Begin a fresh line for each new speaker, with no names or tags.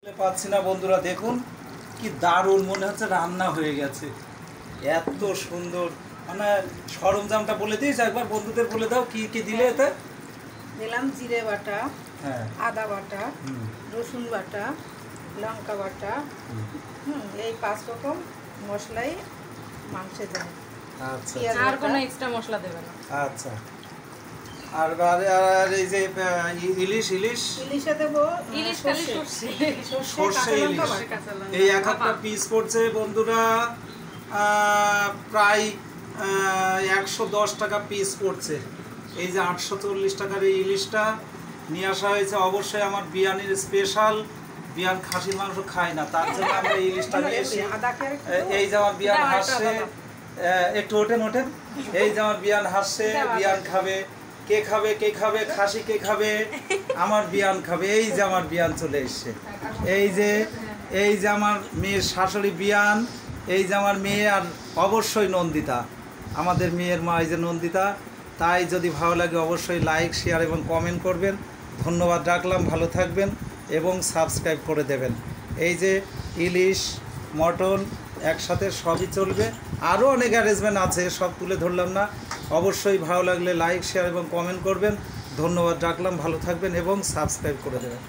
পাচ্ছি না বন্ধুরা, দেখুন কি দারুণ মনে হচ্ছে রান্না হয়ে গেছে। এত সুন্দর, মানে সরঞ্জামটা বলে দিস একবার, বন্ধুদের বলে দাও কি কি দিলে এতে।
দিলাম জিরে বাটা,
হ্যাঁ,
আদা বাটা, রসুন বাটা, লঙ্কা বাটা, এই 5 রকম মশলাই মাংসে দেব।
আচ্ছা
আর কোনো এক্সট্রা মশলা দেবে না।
আচ্ছা। আর আর এই যে ইলিশে দেবো
ইলিশ খালি
সর্ষে ইলিশ, এই এক একটা পিস পড়ছে বন্ধুরা প্রায় 110 টাকা পিস পড়ছে। এই যে 840 টাকার এই ইলিশটা নিয়ে আসা হয়েছে। অবশ্যই আমার বিরিয়ানির স্পেশাল, বিয়ান খাসির মাংস খাই না, তার জন্য আমরা এই ইলিশটা নিয়ে এসেছি। এই যে আমার বিয়ান হাসছে, একটু ওঠেন। এই যে আমার বিয়ান হাসছে, বিয়ান খাবে। কে খাবে কে খাবে, খাসি কে খাবে? আমার বিয়ান খাবে। এই যে আমার বিয়ান চলে এসছে। এই যে আমার মেয়ের শাশুড়ি বিয়ান, এই যে আমার মেয়ে, আর অবশ্যই নন্দিতা, আমাদের মেয়ের মা, এই যে নন্দিতা। তাই যদি ভালো লাগে অবশ্যই লাইক, শেয়ার এবং কমেন্ট করবেন। ধন্যবাদ রাখলাম, ভালো থাকবেন এবং সাবস্ক্রাইব করে দেবেন। এই যে ইলিশ, মটন একসাথে সবই চলবে, আরও অনেক অ্যারেঞ্জমেন্ট আছে, সব তুলে ধরলাম না। অবশ্যই ভালো লাগলে লাইক, শেয়ার এবং কমেন্ট করবেন। ধন্যবাদ রাখলাম, ভালো থাকবেন এবং সাবস্ক্রাইব করে দেবেন।